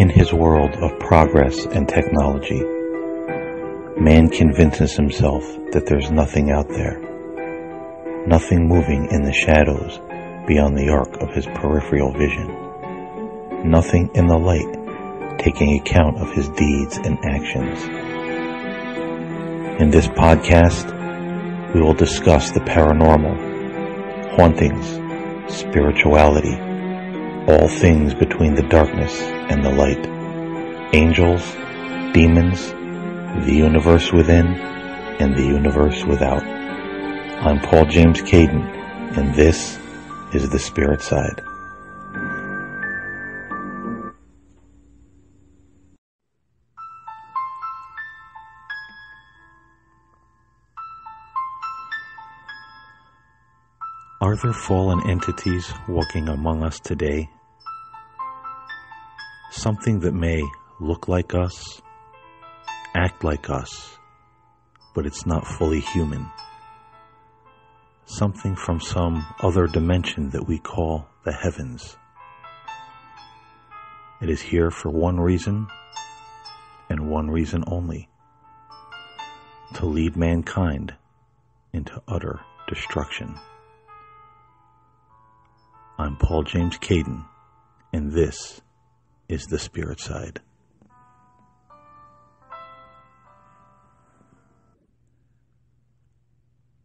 In his world of progress and technology, man convinces himself that there's nothing out there, nothing moving in the shadows beyond the arc of his peripheral vision, nothing in the light taking account of his deeds and actions. In this podcast, we will discuss the paranormal, hauntings, spirituality, all things between the darkness and the light, angels, demons, the universe within, and the universe without. I'm Paul James Caiden, and this is The Spirit Side. Are there fallen entities walking among us today? Something that may look like us, act like us, but it's not fully human. Something from some other dimension that we call the heavens. It is here for one reason, and one reason only: to lead mankind into utter destruction. I'm Paul James Caiden, and this is The Spirit Side.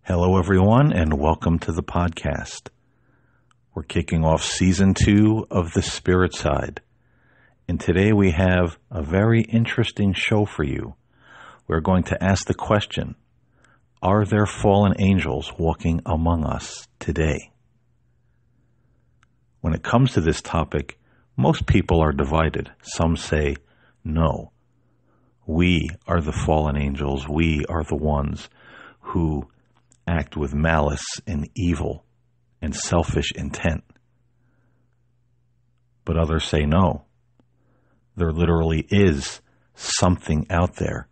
Hello everyone, and welcome to the podcast. We're kicking off Season 2 of The Spirit Side, and today we have a very interesting show for you. We're going to ask the question, are there fallen angels walking among us today? When it comes to this topic, most people are divided. Some say, no, we are the fallen angels. We are the ones who act with malice and evil and selfish intent. But others say, no, there literally is something out there.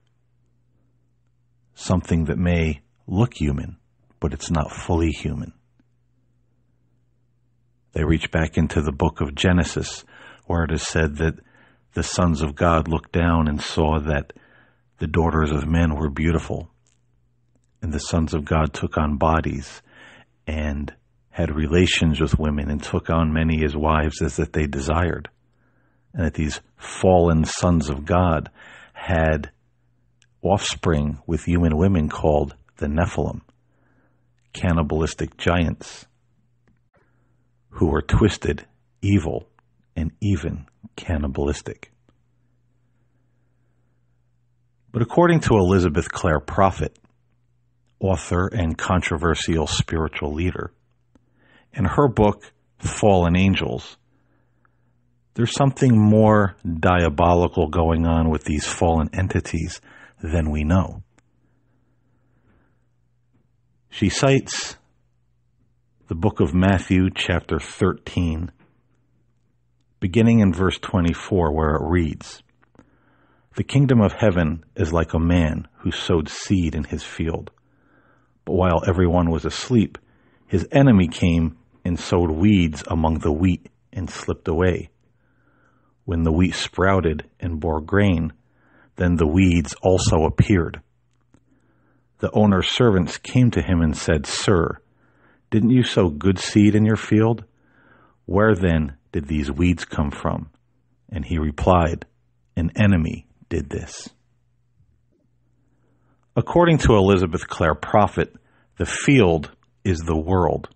Something that may look human, but it's not fully human. They reach back into the book of Genesis, where it is said that the sons of God looked down and saw that the daughters of men were beautiful. And the sons of God took on bodies and had relations with women and took on many as wives as that they desired. And that these fallen sons of God had offspring with human women called the Nephilim, cannibalistic giants, who were twisted, evil, and even cannibalistic. But according to Elizabeth Clare Prophet, author and controversial spiritual leader, in her book, Fallen Angels, there's something more diabolical going on with these fallen entities than we know. She cites the book of Matthew, chapter 13, beginning in verse 24, where it reads, "The kingdom of heaven is like a man who sowed seed in his field. But while everyone was asleep, his enemy came and sowed weeds among the wheat and slipped away. When the wheat sprouted and bore grain, then the weeds also appeared. The owner's servants came to him and said, 'Sir, didn't you sow good seed in your field? Where then did these weeds come from?' And he replied, 'An enemy did this.'" According to Elizabeth Clare Prophet, the field is the world,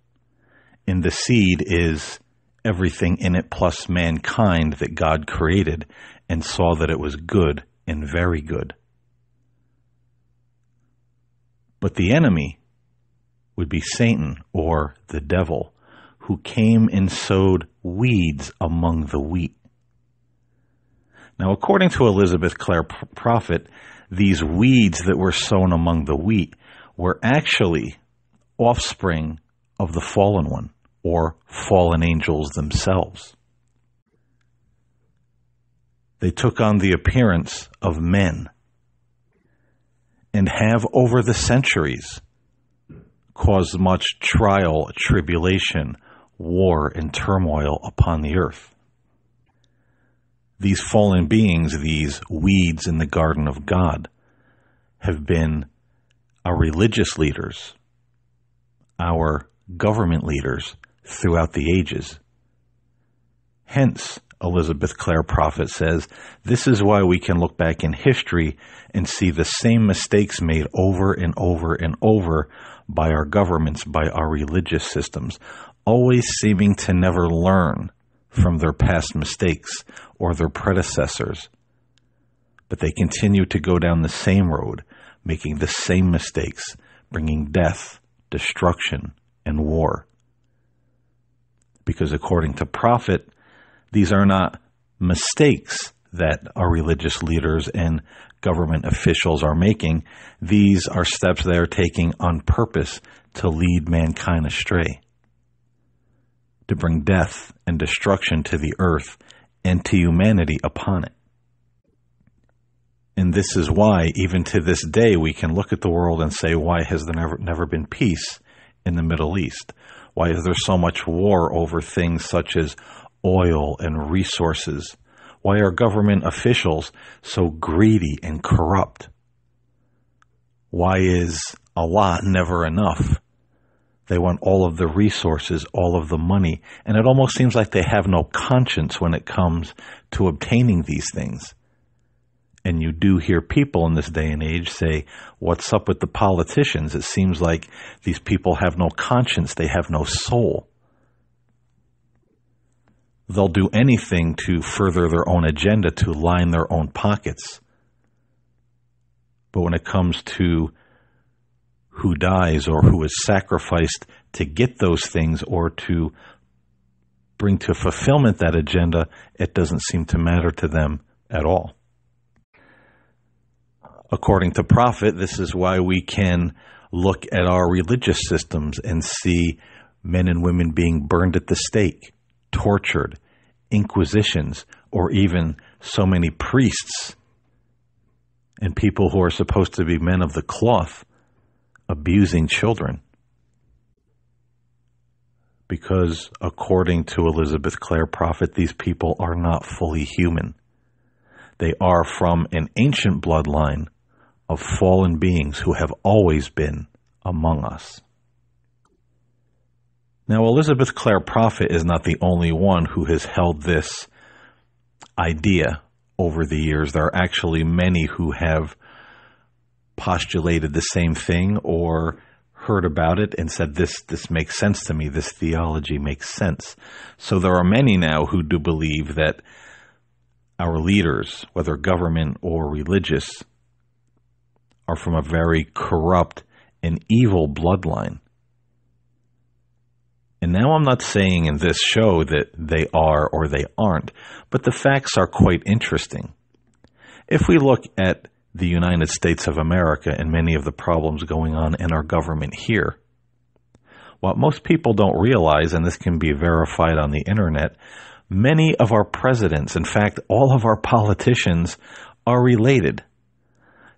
and the seed is everything in it plus mankind that God created and saw that it was good and very good. But the enemy would be Satan, or the devil, who came and sowed weeds among the wheat. Now, according to Elizabeth Clare Prophet, these weeds that were sown among the wheat were actually offspring of the fallen one, or fallen angels themselves. They took on the appearance of men and have over the centuries caused much trial, tribulation, war, and turmoil upon the earth. these fallen beings, these weeds in the garden of God, have been our religious leaders, our government leaders throughout the ages. Hence, Elizabeth Clare Prophet says, this is why we can look back in history and see the same mistakes made over and over and over by our governments, by our religious systems, always seeming to never learn from their past mistakes or their predecessors. But they continue to go down the same road, making the same mistakes, bringing death, destruction, and war. Because according to Prophet, these are not mistakes that our religious leaders and government officials are making. These are steps they are taking on purpose to lead mankind astray, to bring death and destruction to the earth and to humanity upon it. And this is why, even to this day, we can look at the world and say, why has there never been peace in the Middle East? Why is there so much war over things such as oil and resources? Why are government officials so greedy and corrupt? Why is a lot never enough? They want all of the resources, all of the money, and it almost seems like they have no conscience when it comes to obtaining these things. And you do hear people in this day and age say, what's up with the politicians? It seems like these people have no conscience. They have no soul. They'll do anything to further their own agenda, to line their own pockets. But when it comes to who dies or who is sacrificed to get those things or to bring to fulfillment that agenda, it doesn't seem to matter to them at all. According to Prophet, this is why we can look at our religious systems and see men and women being burned at the stake, tortured, inquisitions, or even so many priests and people who are supposed to be men of the cloth abusing children. Because according to Elizabeth Clare Prophet, these people are not fully human. They are from an ancient bloodline of fallen beings who have always been among us. Now, Elizabeth Clare Prophet is not the only one who has held this idea over the years. There are actually many who have postulated the same thing or heard about it and said, this makes sense to me, this theology makes sense. So there are many now who do believe that our leaders, whether government or religious, are from a very corrupt and evil bloodline. And now I'm not saying in this show that they are or they aren't, but the facts are quite interesting. If we look at the United States of America and many of the problems going on in our government here, what most people don't realize, and this can be verified on the internet, many of our presidents, in fact, all of our politicians, are related.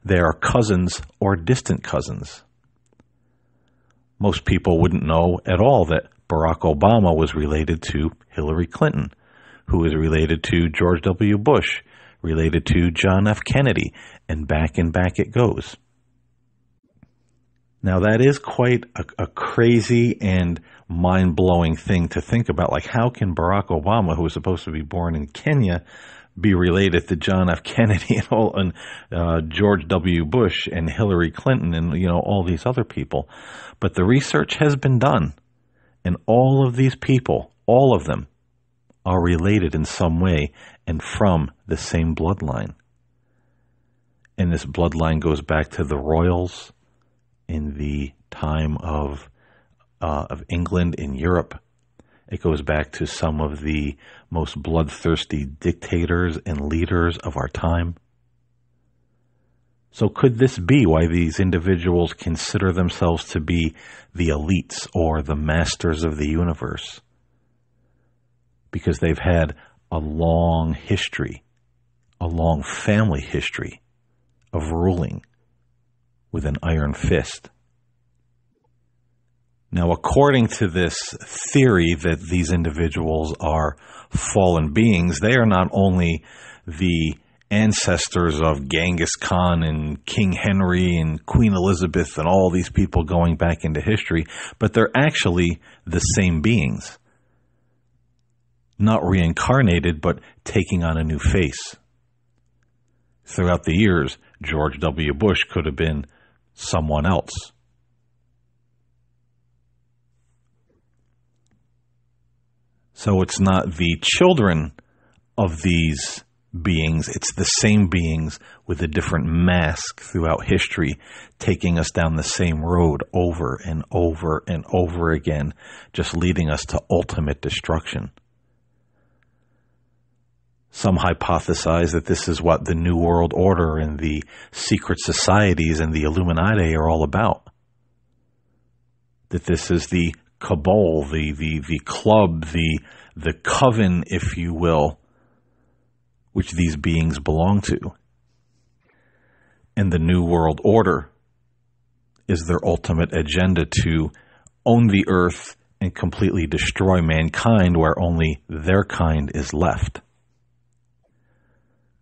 They are cousins or distant cousins. Most people wouldn't know at all that Barack Obama was related to Hillary Clinton, who is related to George W. Bush, related to John F. Kennedy, and back it goes. Now that is quite a crazy and mind-blowing thing to think about. Like, how can Barack Obama, who was supposed to be born in Kenya, be related to John F. Kennedy and George W. Bush and Hillary Clinton and, all these other people? But the research has been done, and all of these people, all of them, are related in some way and from the same bloodline. And this bloodline goes back to the royals in the time of England in Europe. It goes back to some of the most bloodthirsty dictators and leaders of our time. So could this be why these individuals consider themselves to be the elites or the masters of the universe? Because they've had a long history, a long family history of ruling with an iron fist. Now, according to this theory that these individuals are fallen beings, they are not only the ancestors of Genghis Khan and King Henry and Queen Elizabeth and all these people going back into history, but they're actually the same beings. Not reincarnated, but taking on a new face. Throughout the years, George W. Bush could have been someone else. So it's not the children of these beings, it's the same beings with a different mask throughout history, taking us down the same road over and over and over again, just leading us to ultimate destruction. Some hypothesize that this is what the New World Order and the secret societies and the Illuminati are all about. That this is the cabal, the club, the coven, if you will, which these beings belong to. And the New World Order is their ultimate agenda to own the earth and completely destroy mankind where only their kind is left.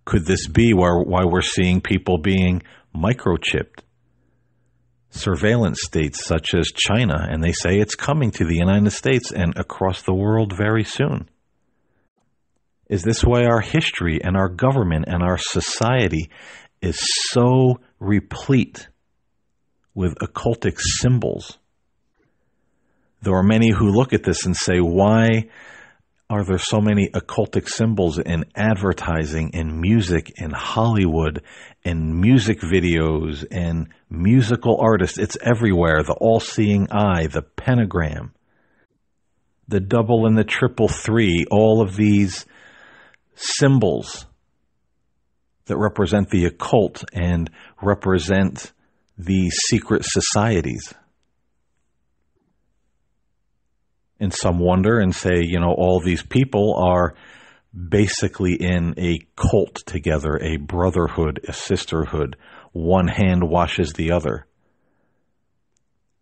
Could this be why we're seeing people being microchipped? Surveillance states such as China, and they say it's coming to the United States and across the world very soon. Is this why our history and our government and our society is so replete with occultic symbols? There are many who look at this and say, why are there so many occultic symbols in advertising and music and Hollywood and music videos and musical artists? It's everywhere. The all-seeing eye, the pentagram, the double and the triple three, all of these symbols that represent the occult and represent the secret societies. And some wonder and say, all these people are basically in a cult together, a brotherhood, a sisterhood. One hand washes the other.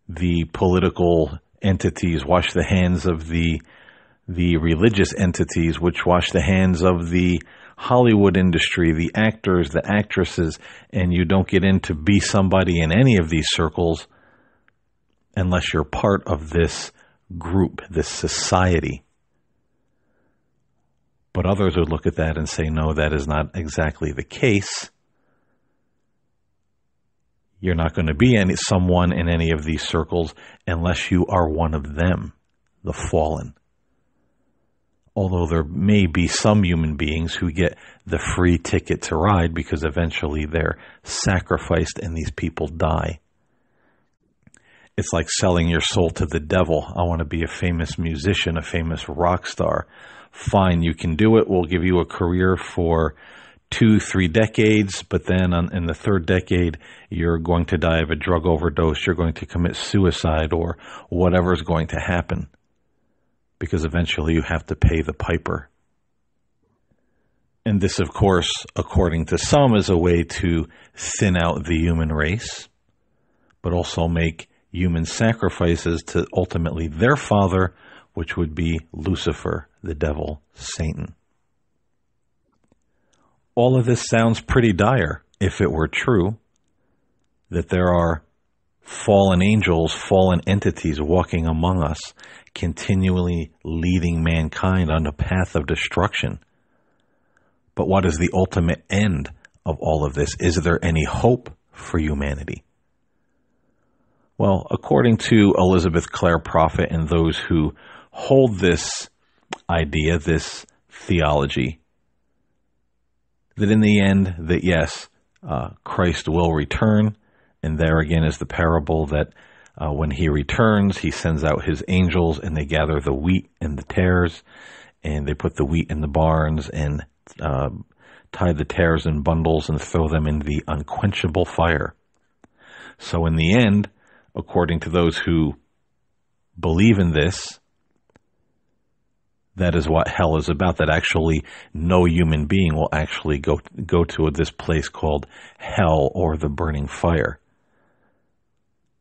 The political entities wash the hands of the religious entities, which wash the hands of the Hollywood industry, the actors, the actresses, and you don't get in to be somebody in any of these circles unless you're part of this group, this society. But others would look at that and say, no, that is not exactly the case. You're not going to be someone in any of these circles unless you are one of them, the fallen. Although there may be some human beings who get the free ticket to ride because eventually they're sacrificed and these people die. It's like selling your soul to the devil. I want to be a famous musician, a famous rock star. Fine, you can do it. We'll give you a career for 2-3 decades, but then in the third decade, you're going to die of a drug overdose. You're going to commit suicide or whatever's going to happen, because eventually you have to pay the piper. And this, of course, according to some, is a way to thin out the human race, but also make human sacrifices to ultimately their father, which would be Lucifer, the devil, Satan. All of this sounds pretty dire if it were true, that there are fallen angels, fallen entities walking among us, continually leading mankind on a path of destruction. But what is the ultimate end of all of this? Is there any hope for humanity? Well, according to Elizabeth Clare Prophet and those who hold this idea, this theology, that in the end, that yes, Christ will return. And there again is the parable that when he returns, he sends out his angels and they gather the wheat and the tares, and they put the wheat in the barns and tie the tares in bundles and throw them in the unquenchable fire. So in the end, according to those who believe in this, that is what hell is about, that actually no human being will actually go to this place called hell or the burning fire.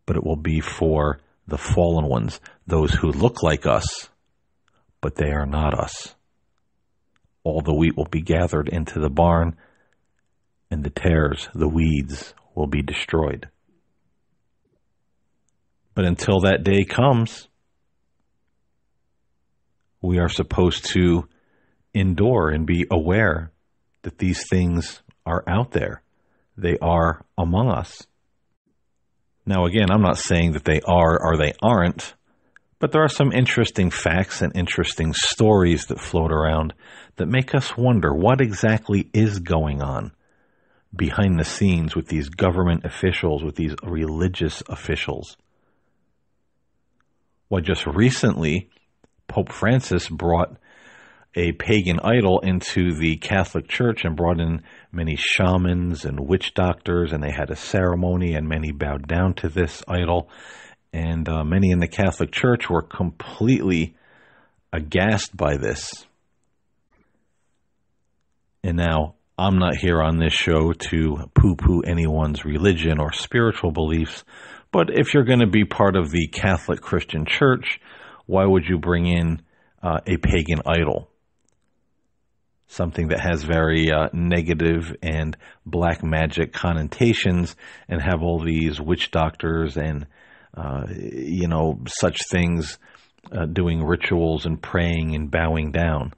But it will be for the fallen ones, those who look like us, but they are not us. All the wheat will be gathered into the barn, and the tares, the weeds, will be destroyed. But until that day comes, we are supposed to endure and be aware that these things are out there. They are among us. Now, again, I'm not saying that they are or they aren't, but there are some interesting facts and interesting stories that float around that make us wonder what exactly is going on behind the scenes with these government officials, with these religious officials. Well, just recently, Pope Francis brought a pagan idol into the Catholic Church and brought in many shamans and witch doctors, and they had a ceremony, and many bowed down to this idol. And many in the Catholic Church were completely aghast by this. And now, I'm not here on this show to poo-poo anyone's religion or spiritual beliefs, but if you're going to be part of the Catholic Christian Church, why would you bring in a pagan idol? Something that has very negative and black magic connotations, and have all these witch doctors and such things doing rituals and praying and bowing down.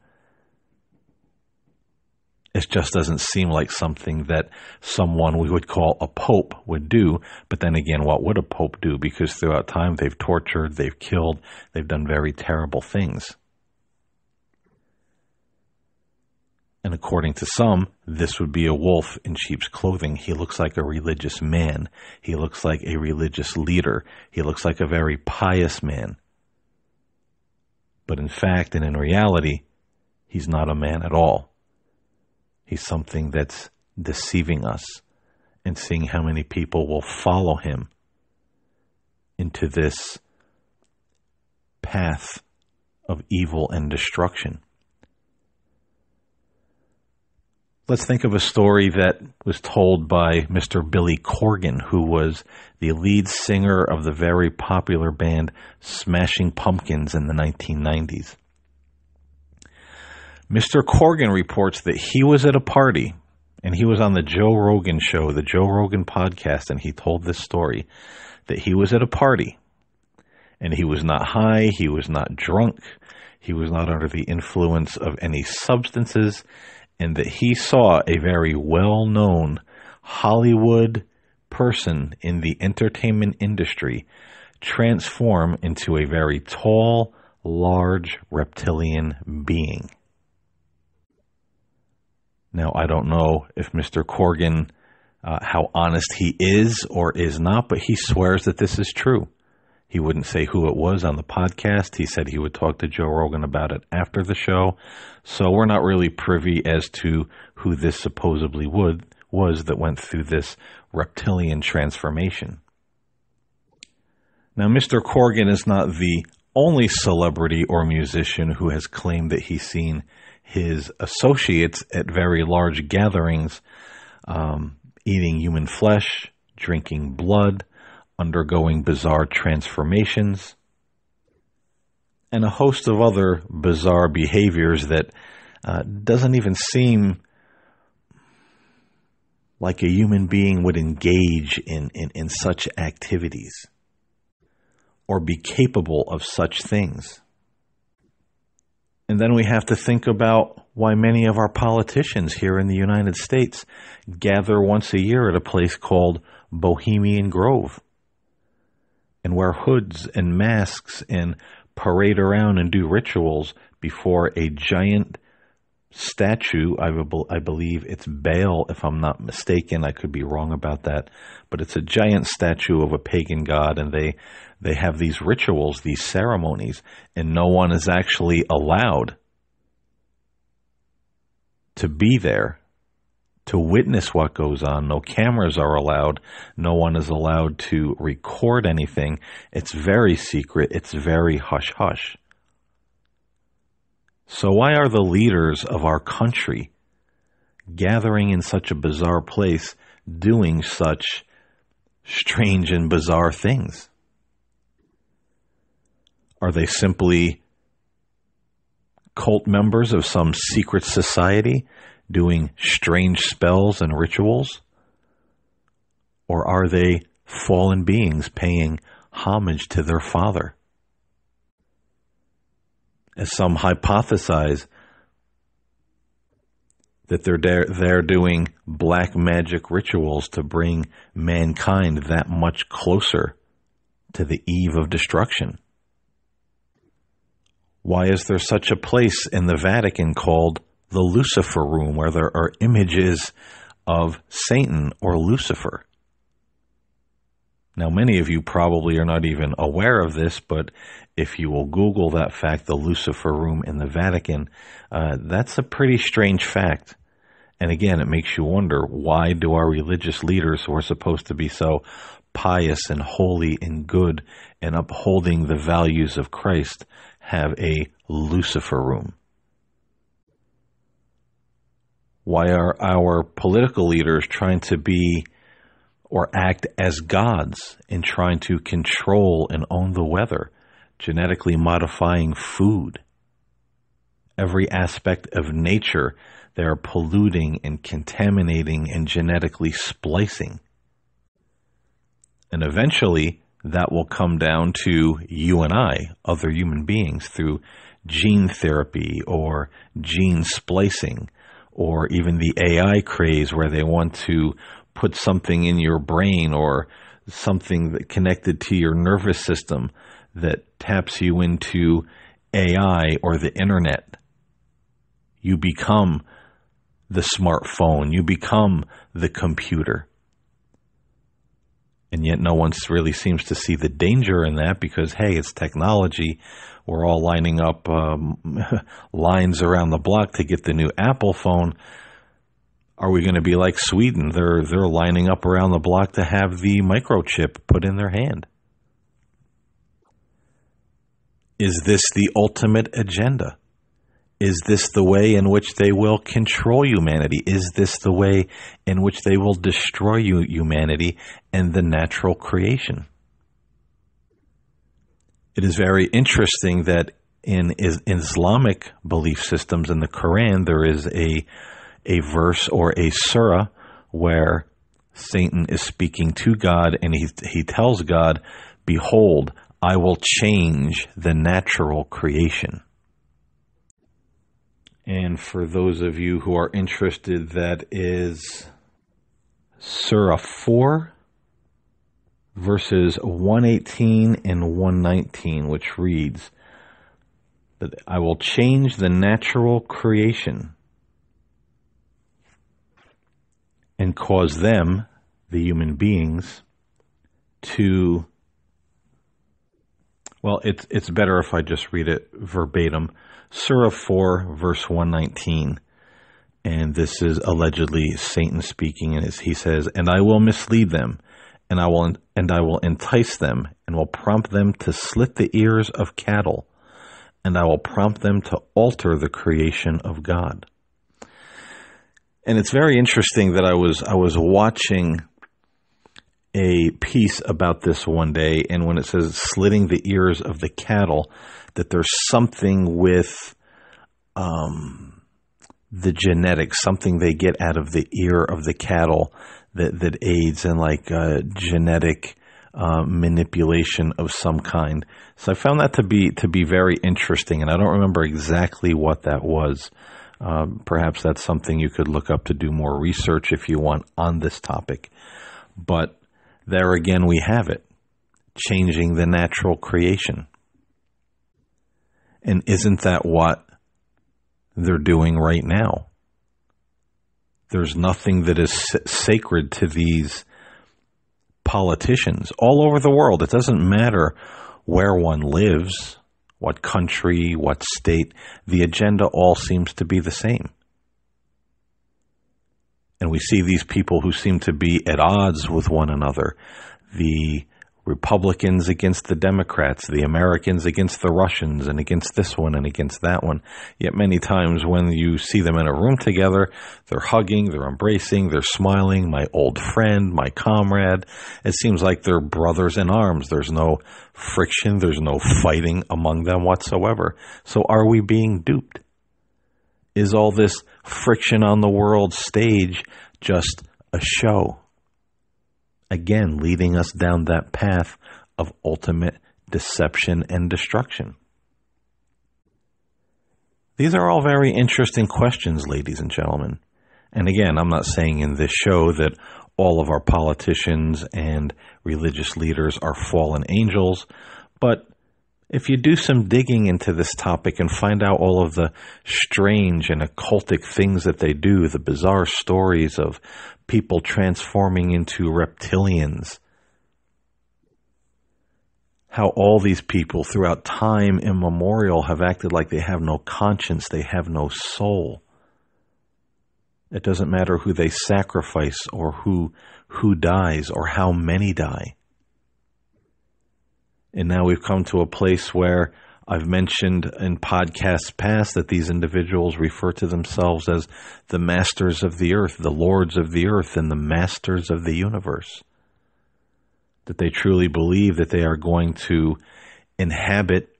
It just doesn't seem like something that someone we would call a pope would do. But then again, what would a pope do? Because throughout time, they've tortured, they've killed, they've done very terrible things. And according to some, this would be a wolf in sheep's clothing. He looks like a religious man. He looks like a religious leader. He looks like a very pious man. But in fact, and in reality, he's not a man at all. He's something that's deceiving us and seeing how many people will follow him into this path of evil and destruction. Let's think of a story that was told by Mr. Billy Corgan, who was the lead singer of the very popular band Smashing Pumpkins in the 1990s. Mr. Corgan reports that he was at a party, and he was on the Joe Rogan show, the Joe Rogan podcast, and he told this story, that he was at a party, and he was not high, he was not drunk, he was not under the influence of any substances, and that he saw a very well-known Hollywood person in the entertainment industry transform into a very tall, large reptilian being. Now, I don't know if Mr. Corgan, how honest he is or is not, but he swears that this is true. He wouldn't say who it was on the podcast. He said he would talk to Joe Rogan about it after the show. So we're not really privy as to who this supposedly was that went through this reptilian transformation. Now, Mr. Corgan is not the only celebrity or musician who has claimed that he's seen his associates at very large gatherings, eating human flesh, drinking blood, undergoing bizarre transformations, and a host of other bizarre behaviors that doesn't even seem like a human being would engage in such activities or be capable of such things. And then we have to think about why many of our politicians here in the United States gather once a year at a place called Bohemian Grove and wear hoods and masks and parade around and do rituals before a giant statue. I believe it's Baal, if I'm not mistaken. I could be wrong about that. But it's a giant statue of a pagan god, and they have these rituals, these ceremonies, and no one is actually allowed to be there to witness what goes on. No cameras are allowed. No one is allowed to record anything. It's very secret. It's very hush-hush. So why are the leaders of our country gathering in such a bizarre place, doing such strange and bizarre things? Are they simply cult members of some secret society doing strange spells and rituals? Or are they fallen beings paying homage to their Father? As some hypothesize, that they're doing black magic rituals to bring mankind that much closer to the eve of destruction. Why is there such a place in the Vatican called the Lucifer Room, where there are images of Satan or Lucifer? Now, many of you probably are not even aware of this, but if you will Google that fact, the Lucifer Room in the Vatican, that's a pretty strange fact. And again, it makes you wonder, why do our religious leaders, who are supposed to be so pious and holy and good and upholding the values of Christ, have a Lucifer Room? Why are our political leaders trying to be or act as gods in trying to control and own the weather, genetically modifying food? Every aspect of nature they are polluting and contaminating and genetically splicing. And eventually that will come down to you and I, other human beings, through gene therapy or gene splicing, or even the AI craze where they want to put something in your brain or something that connected to your nervous system that taps you into AI or the internet. You become the smartphone, you become the computer. And yet no one really seems to see the danger in that because, hey, it's technology. We're all lining up lines around the block to get the new Apple phone. Are we going to be like Sweden? They're lining up around the block to have the microchip put in their hand. Is this the ultimate agenda? Is this the way in which they will control humanity? Is this the way in which they will destroy humanity and the natural creation? It is very interesting that in Islamic belief systems in the Quran, there is a verse or a surah where Satan is speaking to God and he tells God, "Behold, I will change the natural creation." And for those of you who are interested, that is Surah 4, verses 118 and 119, which reads that I will change the natural creation and cause them, the human beings, to... Well, it's better if I just read it verbatim. Surah 4, verse 119, and this is allegedly Satan speaking, and he says, "And I will mislead them, and I will entice them, and will prompt them to slit the ears of cattle, and I will prompt them to alter the creation of God." And it's very interesting that I was watching a piece about this one day, and when it says slitting the ears of the cattle, that there's something with the genetics, something they get out of the ear of the cattle that aids in like genetic manipulation of some kind. So I found that to be very interesting, and I don't remember exactly what that was. Perhaps that's something you could look up to do more research if you want on this topic. But there again we have it, changing the natural creation. And isn't that what they're doing right now? There's nothing that is sacred to these politicians all over the world. It doesn't matter where one lives, what country, what state. The agenda all seems to be the same. And we see these people who seem to be at odds with one another. The Republicans against the Democrats, the Americans against the Russians, and against this one and against that one. Yet many times when you see them in a room together, they're hugging, they're embracing, they're smiling, my old friend, my comrade. It seems like they're brothers in arms. There's no friction, there's no fighting among them whatsoever. So are we being duped? Is all this friction on the world stage just a show? Again, leading us down that path of ultimate deception and destruction. These are all very interesting questions, ladies and gentlemen. And again, I'm not saying in this show that all of our politicians and religious leaders are fallen angels, but if you do some digging into this topic and find out all of the strange and occultic things that they do, the bizarre stories of people transforming into reptilians, how all these people throughout time immemorial have acted like they have no conscience, they have no soul. It doesn't matter who they sacrifice or who dies or how many die. And now we've come to a place where I've mentioned in podcasts past that these individuals refer to themselves as the masters of the earth, the lords of the earth, and the masters of the universe. That they truly believe that they are going to inhabit,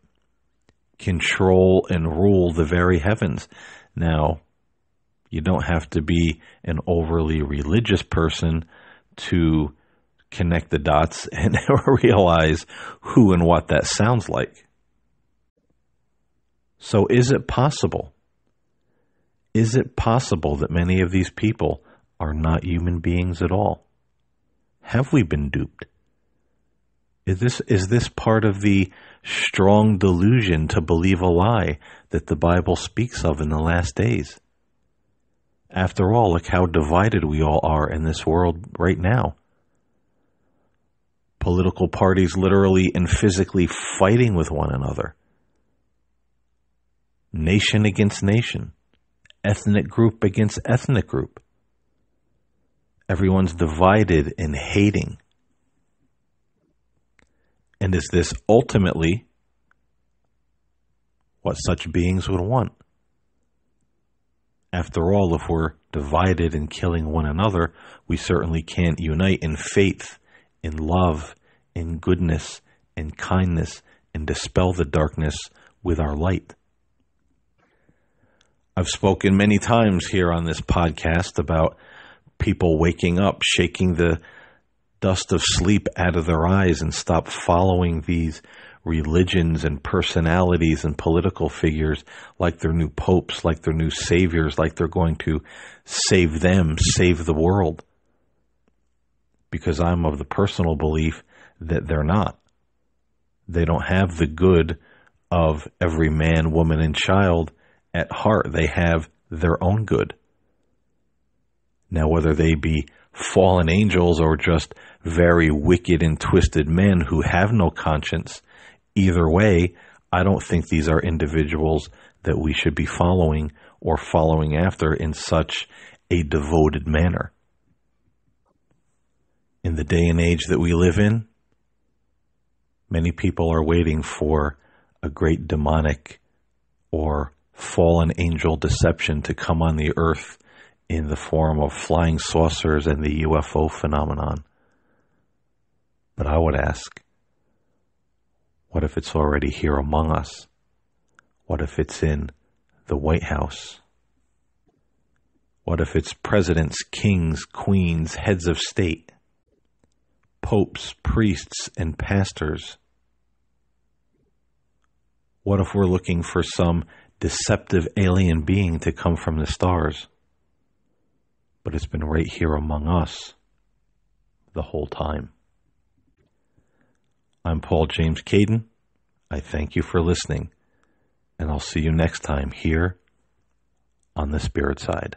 control, and rule the very heavens. Now, you don't have to be an overly religious person to connect the dots and realize who and what that sounds like. So is it possible? Is it possible that many of these people are not human beings at all? Have we been duped? Is this part of the strong delusion to believe a lie that the Bible speaks of in the last days? After all, look how divided we all are in this world right now. Political parties literally and physically fighting with one another. Nation against nation. Ethnic group against ethnic group. Everyone's divided and hating. And is this ultimately what such beings would want? After all, if we're divided and killing one another, we certainly can't unite in faith, in love, in goodness, in kindness, and dispel the darkness with our light. I've spoken many times here on this podcast about people waking up, shaking the dust of sleep out of their eyes and stop following these religions and personalities and political figures like they're new popes, like they're new saviors, like they're going to save them, save the world. Because I'm of the personal belief that they're not. They don't have the good of every man, woman, and child at heart. They have their own good. Now, whether they be fallen angels or just very wicked and twisted men who have no conscience, either way, I don't think these are individuals that we should be following or following after in such a devoted manner. In the day and age that we live in, many people are waiting for a great demonic or fallen angel deception to come on the earth in the form of flying saucers and the UFO phenomenon. But I would ask, what if it's already here among us? What if it's in the White House? What if it's presidents, kings, queens, heads of state, popes, priests, and pastors? What if we're looking for some deceptive alien being to come from the stars? But it's been right here among us the whole time. I'm Paul James Caiden. I thank you for listening, and I'll see you next time here on the Spirit Side.